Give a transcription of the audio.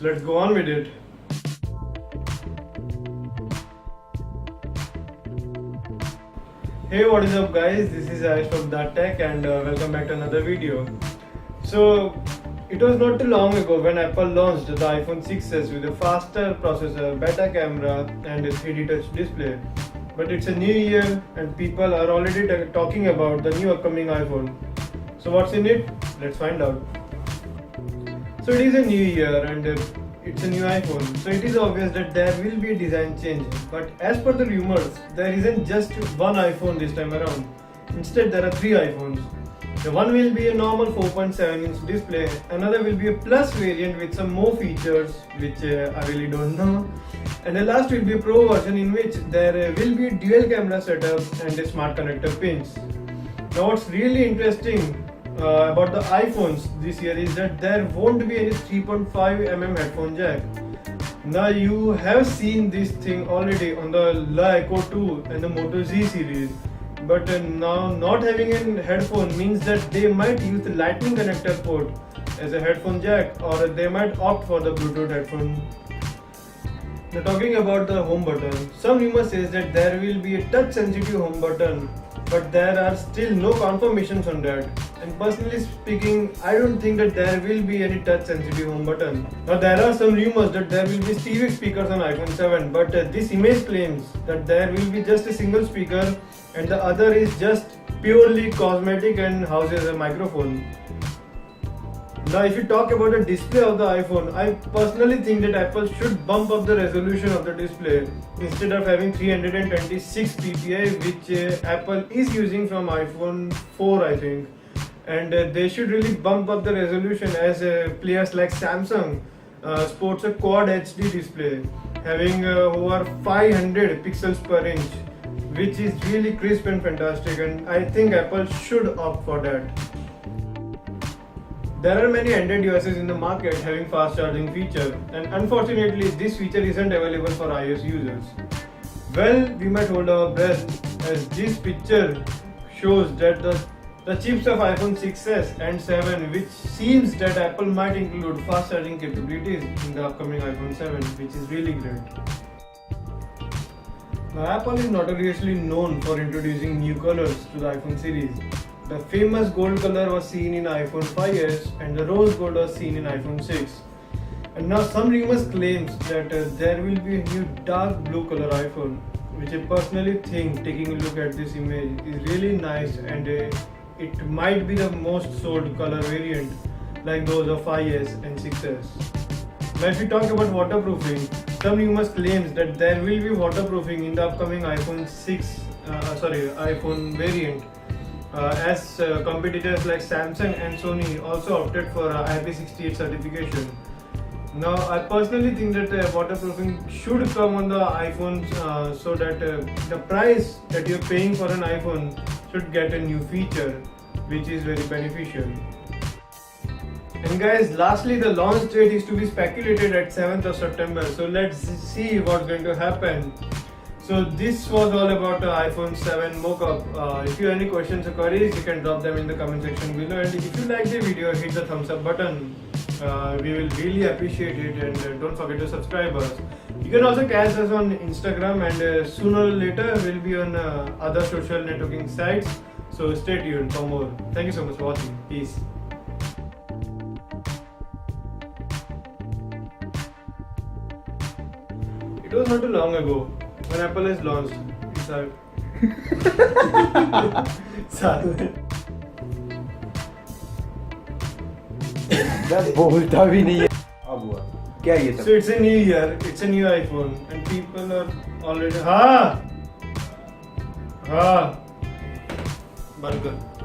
So let's go on with it. Hey, what is up guys, this is Ash from That Tech and welcome back to another video. So it was not too long ago when Apple launched the iPhone 6s with a faster processor, better camera and a 3D touch display. But it's a new year and people are already talking about the new upcoming iPhone. So what's in it? Let's find out. So it is a new year and it's a new iPhone, so it is obvious that there will be a design change. But as per the rumors, there isn't just one iPhone this time around. Instead, there are three iPhones. The one will be a normal 4.7-inch display, another will be a Plus variant with some more features which I really don't know, and the last will be a Pro version in which there will be a dual camera setup and a smart connector pins. Now what's really interesting about the iPhones this year is that there won't be any 3.5mm headphone jack. Now you have seen this thing already on the La Echo 2 and the Moto Z series, but now not having a headphone means that they might use the lightning connector port as a headphone jack, or they might opt for the Bluetooth headphone. Now talking about the home button, some rumors says that there will be a touch sensitive home button, but there are still no confirmations on that. And personally speaking, I don't think that there will be any touch sensitive home button. Now there are some rumors that there will be stereo speakers on iPhone 7, but this image claims that there will be just a single speaker and the other is just purely cosmetic and houses a microphone. Now if you talk about the display of the iPhone, I personally think that Apple should bump up the resolution of the display instead of having 326 ppi, which Apple is using from iPhone 4 I think. And they should really bump up the resolution, as players like Samsung sports a Quad HD display having over 500 pixels per inch, which is really crisp and fantastic, and I think Apple should opt for that. There are many Android devices in the market having fast charging feature, and unfortunately this feature isn't available for iOS users. Well, we might hold our breath as this picture shows that the chips of iPhone 6s and 7, which seems that Apple might include fast charging capabilities in the upcoming iPhone 7, which is really great. Now Apple is notoriously known for introducing new colors to the iPhone series. The famous gold color was seen in iPhone 5s and the rose gold was seen in iPhone 6. And now some rumors claims that there will be a new dark blue color iPhone, which I personally think, taking a look at this image, is really nice, and it might be the most sold color variant like those of 5s and 6s. Now if we talk about waterproofing, some rumors claims that there will be waterproofing in the upcoming iPhone variant, as competitors like Samsung and Sony also opted for IP68 certification. Now I personally think that waterproofing should come on the iPhones so that the price that you're paying for an iPhone should get a new feature, which is very beneficial. And guys, lastly, the launch date is to be speculated at 7th of September, so let's see what's going to happen. So this was all about the iPhone 7 mockup. If you have any questions or queries, you can drop them in the comment section below, and if you like the video, hit the thumbs up button. We will really appreciate it, and don't forget to subscribe us. You can also catch us on Instagram, and sooner or later we'll be on other social networking sites, so stay tuned for more. Thank you so much for watching. Peace. It was not too long ago when Apple is launched. बोलता भी नहीं है अब हुआ क्या ये सब. So it's a new year, it's a new iPhone, and people are already बंद कर.